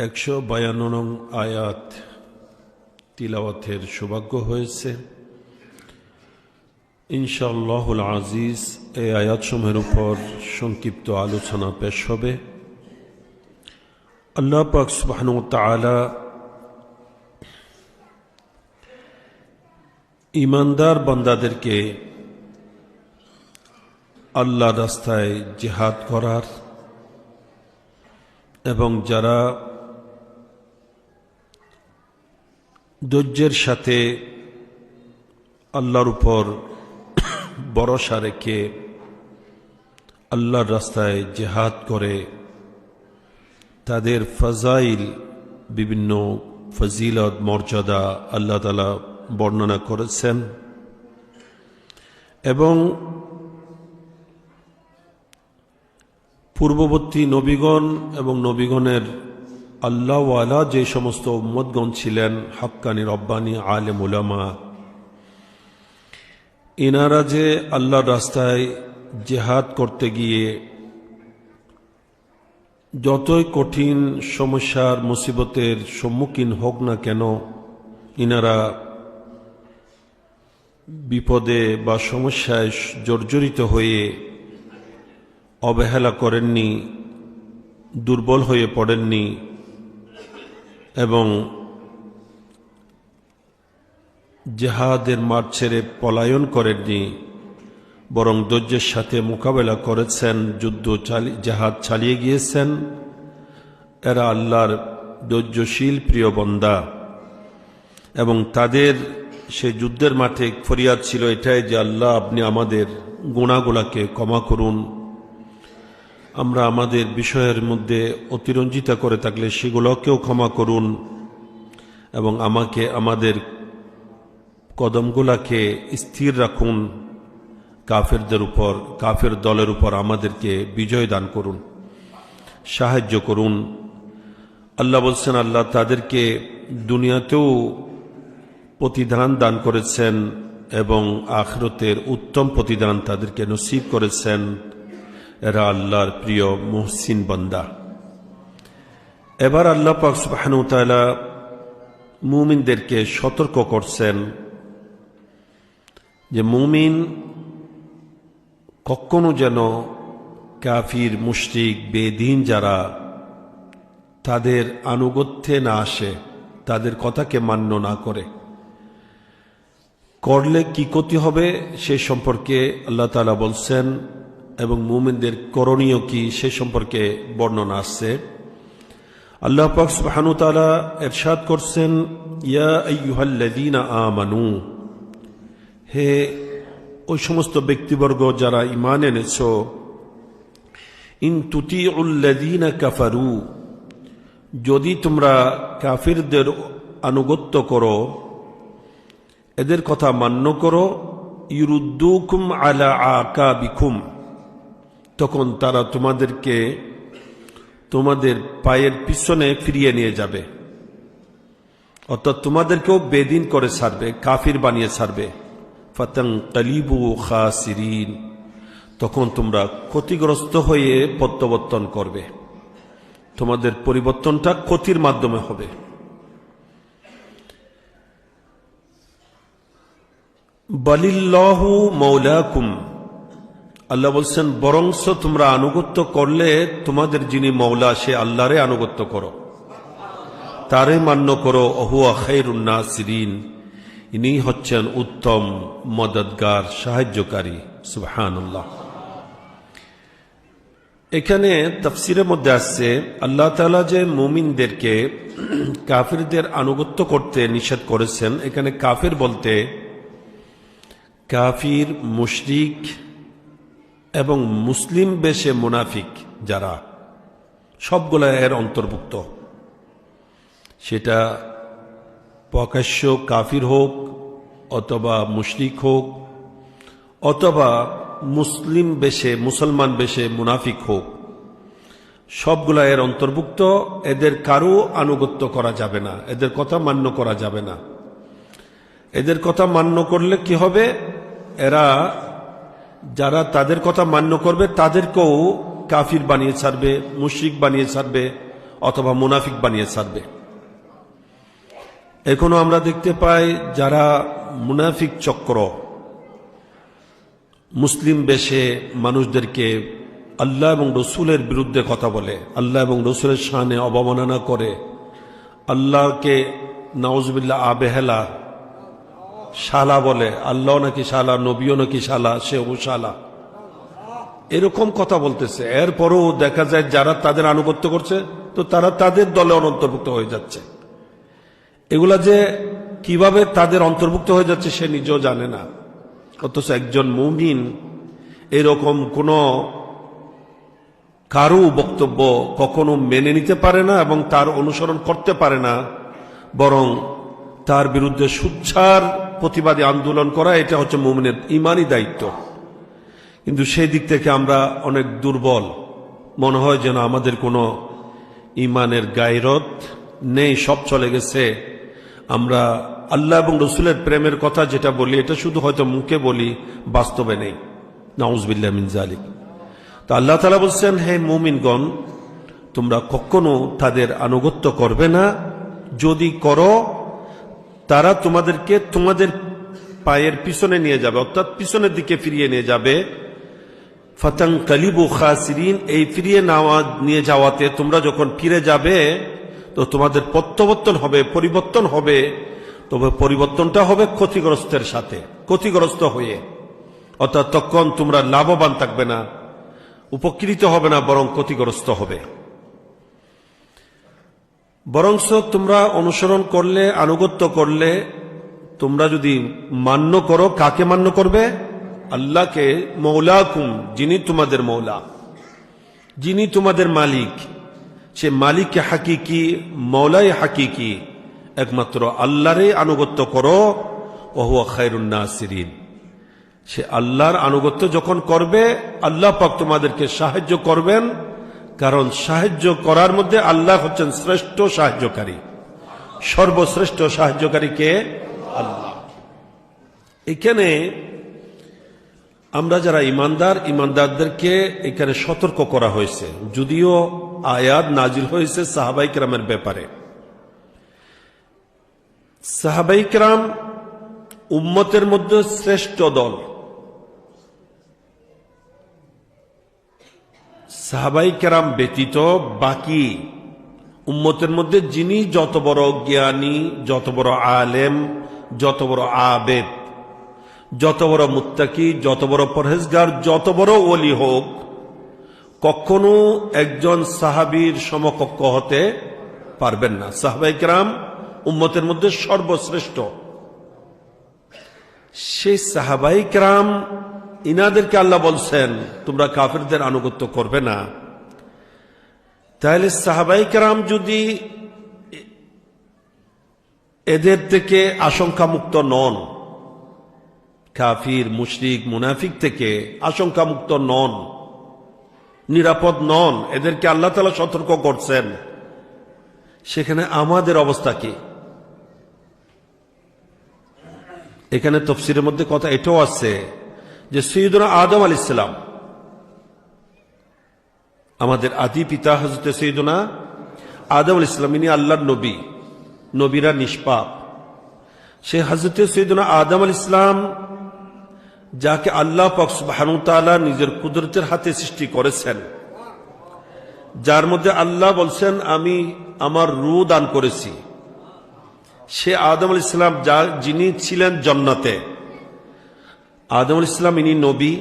152 নং আয়াত তিলাওয়াতের সৌভাগ্য হয়েছে। ইনশাআল্লাহুল আজিজ এই আয়াতসমূহের উপর সংক্ষিপ্ত আলোচনা পেশ হবে। আল্লাহ পাক সুবহানাহু ওয়া তাআলা ঈমানদার বান্দাদেরকে আল্লাহর রাস্তায় জিহাদ করার এবং যারা ধৈর্যের সাথে আল্লাহর উপর ভরসা রেখে আল্লাহর রাস্তায় জিহাদ করে তাদের ফাজাইল বিভিন্ন ফজিলত মর্যাদা আল্লাহ তাআলা বর্ণনা করেছেন এবং পূর্ববর্তী নবীগণ এবং নবীগণের আল্লাহওয়ালা যে সমস্ত উম্মতগণ ছিলেন, হাক্কানি রব্বানি আলেম উলামা, ইনারা যে আল্লাহর রাস্তায় জিহাদ করতে গিয়ে যতই কঠিন সমস্যার মুসিবতের সম্মুখীন হোক না কেন, ইনারা বিপদে বা সমস্যায় জর্জরিত হয়ে অবহেলা করেননি, দুর্বল হয়ে পড়েননি এবং জিহাদের মাঠ ছেড়ে পলায়ন করেননি, বরং ধৈর্যের সাথে মোকাবেলা করেছেন, জিহাদ চালিয়ে গিয়েছেন। এরা আল্লাহর ধৈর্যশীল প্রিয় বান্দা এবং তাদের সেই যুদ্ধের মাঠে ফরিয়াদ ছিল এটাই যে আল্লাহ আপনি আমাদের গুনাহগুলোকে ক্ষমা করুন, আমরা আমাদের বিষয়ের মধ্যে অতিরঞ্জিতা করে থাকলে সেগুলোকেও ক্ষমা করুন এবং আমাকে আমাদের কদমগুলাকে স্থির রাখুন, কাফেরদের উপর, কাফের দলের উপর আমাদেরকে বিজয় দান করুন, সাহায্য করুন। আল্লাহ বলছেন আল্লাহ তাদেরকে দুনিয়াতেও প্রতিদান দান করেছেন এবং আখিরাতের উত্তম প্রতিদান তাদেরকে নসিব করেছেন। এরা আল্লাহর প্রিয় মুহসিন বান্দা। এবার আল্লাহ পাক সুবহানাহু ওয়া তাআলা মুমিনদেরকে সতর্ক করছেন যে মুমিন কখনো যেন কাফির মুশরিক বেদিন যারা তাদের আনুগত্যে না আসে, তাদের কথাকে মান্য না করে, করলে কি ক্ষতি হবে সে সম্পর্কে আল্লাহ তাআলা বলছেন এবং মুমিনদের করণীয় কি সে সম্পর্কে বর্ণনা আসছে। আল্লাহ পাক সুবহানাহু ওয়া তাআলা ইরশাদ করছেন, ইয়া আইয়ুহাল্লাযীনা আমানু, হে ওই সমস্ত ব্যক্তিবর্গ যারা ঈমান এনেছো, ইন তুতিউল্লাযীনা কাফারু, যদি তোমরা কাফিরদের আনুগত্য করো, এদের কথা মান্য করো, ইউরুদ্দুকুম আলা আকাবিকুম, তখন তারা তোমাদেরকে তোমাদের পায়ের পিছনে ফিরিয়ে নিয়ে যাবে, অর্থাৎ তোমাদেরকেও বেদিন করে ছাড়বে, কাফির বানিয়ে ছাড়বে। ফাতানকালিবু খাসিরিন, তখন তোমরা ক্ষতিগ্রস্ত হয়ে প্রত্যাবর্তন করবে, তোমাদের পরিবর্তনটা ক্ষতির মাধ্যমে হবে। বালিল্লাহু মাওলাকুম, আল্লাহ বলছেন বরংস তোমরা আনুগত্য করলে তোমাদের যিনি মওলা সে আল্লাহরে আনুগত্য করো, তারে মান্য করো। ওহুয়া খায়রুন নাসিরিন, ইনি হচ্ছেন উত্তম মদদগার, সাহায্যকারী। সুবহানাল্লাহ। এখানে তাফসীরের মধ্যে আসছে আল্লাহ তাআলা যে মুমিনদেরকে কাফিরদের আনুগত্য করতে নিষেধ করেছেন, এখানে কাফির বলতে কাফির, মুশরিক এবং মুসলিম বেশে মুনাফিক যারা, সবগুলা এর অন্তর্ভুক্ত। সেটা প্রকাশ্য কাফির হোক অথবা মুশরিক হোক অথবা মুসলিম বেশে মুসলমান বেশে মুনাফিক হোক, সবগুলা এর অন্তর্ভুক্ত। এদের কারো আনুগত্য করা যাবে না, এদের কথা মান্য করা যাবে না। এদের কথা মান্য করলে কি হবে, এরা যারা তাদের কথা মান্য করবে তাদেরকেও কাফির বানিয়ে ছাড়বে, মুশরিক বানিয়ে ছাড়বে, অথবা মুনাফিক বানিয়ে ছাড়বে। এখনো আমরা দেখতে পাই যারা মুনাফিক চক্র মুসলিম বেশে মানুষদেরকে আল্লাহ এবং রসুলের বিরুদ্ধে কথা বলে, আল্লাহ এবং রসুলের শানে অবমাননা করে, আল্লাহকে নাউজুবিল্লাহ আবেহেলা শালা বলে, আল্লাহ নাকি শালা, নবীও নাকি শালা, সেও শালা, এরকম কথা বলতেছে। এরপরও দেখা যায় যারা তাদের আনুগত্য করছে তো তারা তাদের দলে অন্তর্ভুক্ত হয়ে যাচ্ছে। এগুলা যে কিভাবে তাদের অন্তর্ভুক্ত হয়ে যাচ্ছে সে নিজেও জানে না। অথচ একজন মুমিন এরকম কোন কারো বক্তব্য কখনো মেনে নিতে পারে না এবং তার অনুসরণ করতে পারে না, বরং তার বিরুদ্ধে সুচ্ছার প্রতিবাদী আন্দোলন করা এটা হচ্ছে মুমিনের ইমানি দায়িত্ব। কিন্তু সেই দিক থেকে আমরা অনেক দুর্বল, মনে হয় যেন আমাদের কোনো ইমানের গায়রত নেই, সব চলে গেছে। আমরা আল্লাহ এবং রসুলের প্রেমের কথা যেটা বলি এটা শুধু হয়তো মুখে বলি, বাস্তবে নেই। নাউজুবিল্লাহ মিন যালিক। তো আল্লাহ তাআলা বলছেন, হে মুমিনগণ, তোমরা কখনো তাদের আনুগত্য করবে না, যদি করো তারা তোমাদেরকে তোমাদের পায়ের পিছনে নিয়ে যাবে, অর্থাৎ পিছনের দিকে ফিরিয়ে নিয়ে যাবে। ফাতানকালিবু খাসিরিন, এই ফিরিয়ে নিয়ে যাওয়াতে তোমরা যখন ফিরে যাবে তো তোমাদের প্রত্যাবর্তন হবে, পরিবর্তন হবে, তবে পরিবর্তনটা হবে ক্ষতিগ্রস্তের সাথে, ক্ষতিগ্রস্ত হয়ে। অর্থাৎ তখন তোমরা লাভবান থাকবে না, উপকৃত হবে না, বরং ক্ষতিগ্রস্ত হবে। বরংস তোমরা অনুসরণ করলে, আনুগত্য করলে, তোমরা যদি মান্য করো, কাকে মান্য করবে? আল্লাহকে, মৌলাকুম, যিনি তোমাদের মৌলা, যিনি তোমাদের মালিক। সে মালিক হাকিকি, মৌলাই হাকিকি একমাত্র আল্লাহরে আনুগত্য করো। ওয়া হুয়া খায়রুন নাসিরিন। সে আল্লাহর আনুগত্য যখন করবে আল্লাহ পাক তোমাদেরকে সাহায্য করবেন, কারণ সাহায্য করার মধ্যে আল্লাহ হচ্ছেন শ্রেষ্ঠ সাহায্যকারী। সর্বশ্রেষ্ঠ সাহায্যকারী কে? আল্লাহ। এখানে আমরা যারা ইমানদার, ইমানদারদেরকে এখানে সতর্ক করা হয়েছে, যদিও আয়াত নাজিল হয়েছে সাহাবাই কেরামের ব্যাপারে। সাহাবাই কেরাম উম্মতের মধ্যে শ্রেষ্ঠ দল। সাহাবাই কেরাম ব্যতীত বাকি উম্মতের মধ্যে যিনি যত বড় জ্ঞানী, যত বড় আলেম, যত বড় আবেদ, যত বড় মুত্তাকি, যত বড় পরহেজগার, যত বড় ওলি হোক, কখনো একজন সাহাবীর সমকক্ষ হতে পারবেন না। সাহাবাই কেরাম উম্মতের মধ্যে সর্বশ্রেষ্ঠ। সেই সাহাবাই কেরাম, ইনাদেরকে আল্লাহ বলছেন তোমরা কাফিরদের আনুগত্য করবে না। তাহলে সাহাবাই কেরাম যদি এদের থেকে আশঙ্কামুক্ত নন, কাফির, মুশরিক, মুনাফিক থেকে আশঙ্কামুক্ত নন, নিরাপদ নন, এদেরকে আল্লাহ তাআলা সতর্ক করছেন, সেখানে আমাদের অবস্থা কি? এখানে তাফসীরের মধ্যে কথা এটাও আছে যে সৈয়দনা আদম আলাইহিস সালাম, আমাদের আদি পিতা হযরত সৈয়দনা আদম আলাইহিস সালাম, ইনি আল্লাহর নবী, নবীরা নিষ্পাপ। সে হযরত সৈয়দনা আদম আলাইহিস সালাম, যাকে আল্লাহ পাক সুবহানাহু ওয়া তাআলা নিজের কুদরতের হাতে সৃষ্টি করেছেন, যার মধ্যে আল্লাহ বলছেন আমি আমার রূহ দান করেছি, সে আদম আলাইহিস সালাম যিনি ছিলেন জান্নাতে। আদম আলাইহিস সালাম ইনি নবী।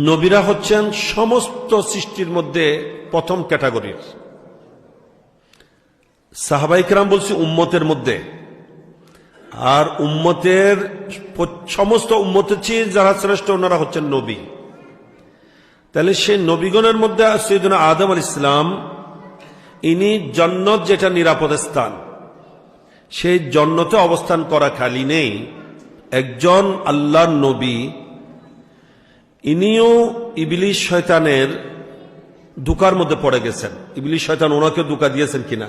নবীরা হচ্ছেন সমস্ত সৃষ্টির মধ্যে প্রথম ক্যাটাগরির। সাহাবায়ে কেরাম বলছি উম্মতের মধ্যে, আর উম্মতের সমস্ত উম্মতের চেয়ে যারা শ্রেষ্ঠ ওনারা হচ্ছেন নবী। তাহলে সেই নবীগণের মধ্যে সৈয়দনা আদম আলাইহিস সালাম, ইনি জান্নাত যেটা নিরাপদ স্থান, সেই জান্নাতে অবস্থান করা খালি নেই, একজন আল্লাহর নবী, ইনিও ইবলিস শয়তানের ধোঁকার মধ্যে পড়ে গেছেন। ইবলিস শয়তান ওনাকে ধোঁকা দিয়েছেন কিনা?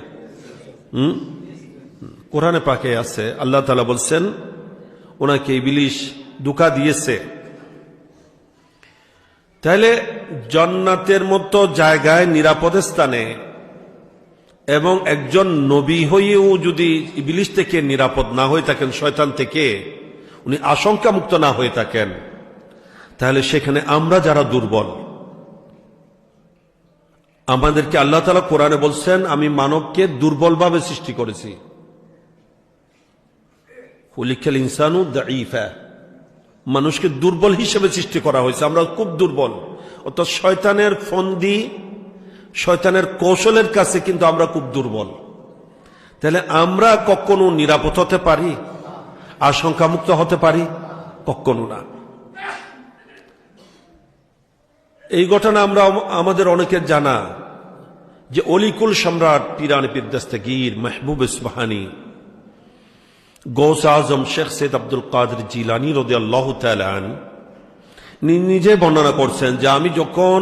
কোরআনে পাকে আছে, আল্লাহ তাআলা বলছেন ওনাকে ইবলিস ধোঁকা দিয়েছে। তাহলে জান্নাতের মতো জায়গায়, নিরাপদ স্থানে এবং একজন নবী হয়েও যদি ইবলিস থেকে নিরাপদ না হয়ে থাকেন, শয়তান থেকে উনি আশঙ্কা মুক্ত না হয়ে থাকেন, তাহলে সেখানে আমরা যারা দুর্বল, আমাদেরকে আল্লাহ তাআলা কোরআনে বলছেন আমি মানবকে দুর্বলভাবে সৃষ্টি করেছি। খুলিকাল ইনসানু দাঈফা, মানুষকে দুর্বল হিসেবে সৃষ্টি করা হয়েছে। আমরা খুব দুর্বল, অর্থাৎ শয়তানের ফন্দি, শয়তানের কৌশলের কাছে কিন্তু আমরা খুব দুর্বল। তাহলে আমরা কখনো নিরাপদ হতে পারি, আশঙ্কামুক্ত হতে পারি? কখনো না। এই ঘটনা আমরা আমাদের অনেকের জানা যে অলিকুল সম্রাট পিরানে পীর দস্তগীর মাহবুব ইসবাহানি গৌস আজম শেখ সৈয়দ আব্দুল কাদের জিলানী রাদিয়াল্লাহু তাআলা আনহু নিজে বর্ণনা করছেন যে আমি যখন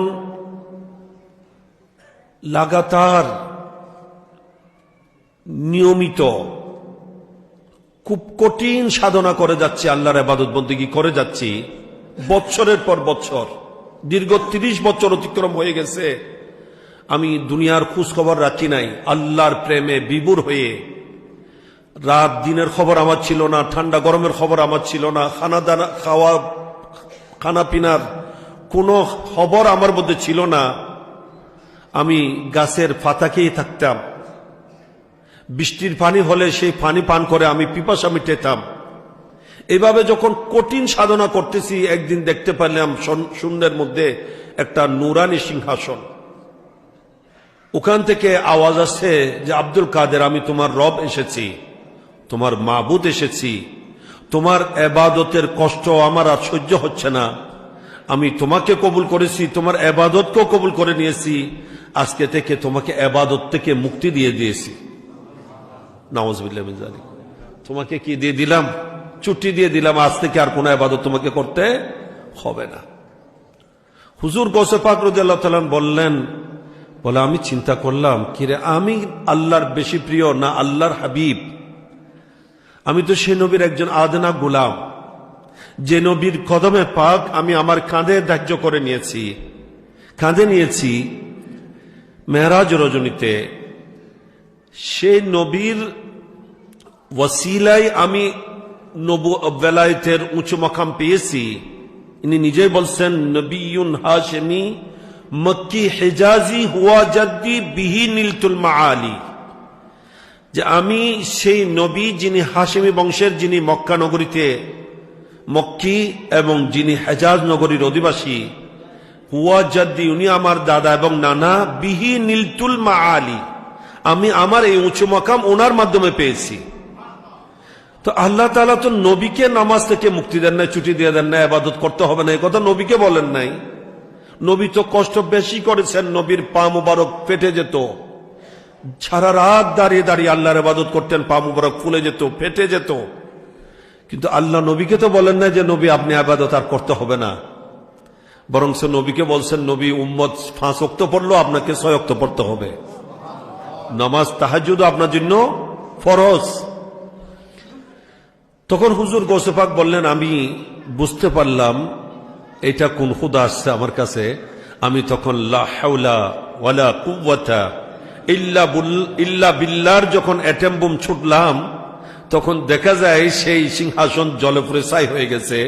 লাগাতার নিয়মিত খুব কঠিন সাধনা করে যাচ্ছি, আল্লাহর ইবাদত বন্দেগী করে যাচ্ছি, বছরের পর বছর, দীর্ঘ 30 বছর অতিক্রম হয়ে গেছে, আমি দুনিয়ার খোঁজ খবর রাখি নাই, আল্লাহর প্রেমে বিভোর হয়ে রাত দিনের খবর আমার ছিল না, ঠান্ডা গরমের খবর আমার ছিল না, খানা পিনার কোনো খবর আমার মধ্যে ছিল না। আমি গাছের পাতা খেয়ে থাকতাম, বৃষ্টির পানি হলে সেই পানি পান করে আমি পিপাসা মিটাতাম। এভাবে যখন কঠিন সাধনা করতেছি, একদিন দেখতে পারলাম শূন্যের মধ্যে একটা নুরানি সিংহাসন। ওখান থেকে আওয়াজ আসছে যে আব্দুল কাদের, আমি তোমার রব এসেছি, তোমার মাবুদ এসেছি, তোমার ইবাদতের কষ্ট আমার আর সহ্য হচ্ছে না, আমি তোমাকে কবুল করেছি, তোমার ইবাদতকেও কবুল করে নিয়েছি, আজকে থেকে তোমাকে ইবাদত থেকে মুক্তি দিয়ে দিয়েছি। নাউযুবিল্লাহি মিন যালিক। তোমাকে কি দিয়ে দিলাম? ছুটি দিয়ে দিলাম, আজ থেকে আর কোনো ইবাদত তোমাকে করতে হবে না। হুজুর গৌসে পাক রাদিয়াল্লাহু তাআলা বললেন, বলে আমি চিন্তা করলাম, কিরে আমি আল্লাহর বেশি প্রিয় না আল্লাহর হাবিব? আমি তো সেই নবীর একজন আদনা গোলাম, যে নবীর কদমে পাক আমি আমার কাঁধে ধার্য করে নিয়েছি, কাঁধে নিয়েছি মেরাজ রজনীতে। সেই নবীর ওয়াসিলায় আমি বেলায়েতের উঁচু মাকাম পেয়েছি। ইনি নিজেই বলছেন, নবিয়ুন হাশিমি মক্কি হিজাজি হুয়া জাদ্দি বিহি নীলতুল মাআলি, যে আমি সেই নবী যিনি হাশিমি বংশের, যিনি মক্কা নগরীতে মক্কি এবং যিনি হেজাজ নগরীর অধিবাসী, হুয়া জাদ্দি উনি আমার দাদা এবং নানা, বিহি নীলতুল মাআলি আমি আমার এই উঁচু মাকাম ওনার মাধ্যমে পেয়েছি। তো আল্লাহ তাআলা তো নবীকে নামাজ থেকে মুক্তি দেন নাই, ছুটি দিয়ে দেন নাই, ইবাদত করতে হবে না, এই কথা নবীকে বলেন নাই। নবী তো কষ্ট বেশি করেছেন, নবীর পা মুবারক ফেটে যেত, সারা রাত দাঁড়িয়ে দাঁড়িয়ে আল্লাহর ইবাদত করতেন, পা মুবারক ফুলে যেত, ফেটে যেত। কিন্তু আল্লাহ নবীকে তো বলেন না যে নবী আপনি ইবাদত আর করতে হবে না, বরং সে নবীকে বলছেন, নবী উম্মত 5 ওয়াক্ত পড়লো, আপনাকে 6 ওয়াক্ত পড়তে হবে। নামাজ তাহাজ্জুদ আপনার জন্য ফরজ। তখন হুজুর গৌসে পাক বললেন, আমি বুঝতে পারলাম এটা কোন খুদা আসছে আমার কাছে। আমি তখন লা হাওলা ওয়ালা কুওয়াতা ইল্লা বিল্লাহর যখন অ্যাটম বোম ছুটলাম, তখন দেখা যায় সেই সিংহাসন জলে পুড়ে ছাই হয়ে গেছে।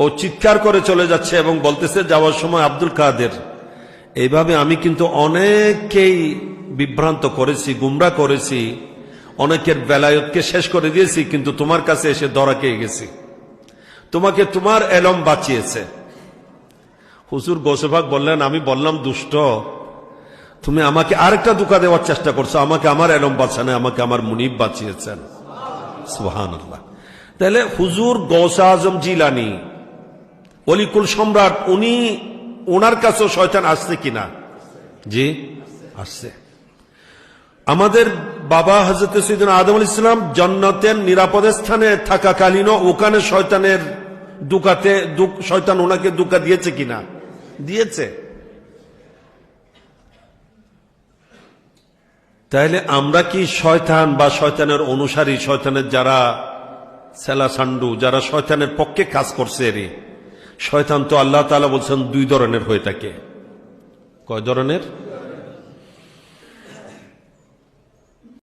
ও চিৎকার করে চলে যাচ্ছে এবং বলতেছে যাওয়ার সময়, আব্দুল কাদের, এইভাবে আমি কিন্তু অনেককেই বিভ্রান্ত করেছি, গুমরা করেছি, অনেকের বেলায়েতকে শেষ করে দিয়েছি, কিন্তু তোমার কাছে এসে ধরা খেয়ে গেছি, তোমাকে তোমার এলম বাঁচিয়েছে। হুজুর গৌসে পাক বললেন, আমি বললাম, দুষ্ট, তুমি আমাকে আরেকটা ধোঁকা দেওয়ার চেষ্টা করছো, আমাকে আমার এলম বাঁচানো, আমাকে আমার মুনিব বাঁচিয়েছেন। সুবহানাল্লাহ। তাহলে হুজুর গৌসে আজম জিলানী অলিকুল সম্রাট, উনি ওনার কাছেও শয়তান আসছে কিনা? জি আসছে। আমাদের বাবা হযরত সাইয়েদনা আদম আলাইহিস সালাম জান্নাতের নিরাপদ স্থানে থাকাকালীনও ওখানে শয়তানের দুকাতে শয়তান ওনাকে দুকা দিয়েছে কিনা? দিয়েছে। তাহলে আমরা কি শয়তান বা শয়তানের অনুসারী, শয়তানের যারা সেলা সান্ডু, যারা শয়তানের পক্ষে কাজ করছে, শয়তান তো আল্লাহ তাআলা বলছেন 2 ধরনের হয়ে থাকে। কয় ধরনের?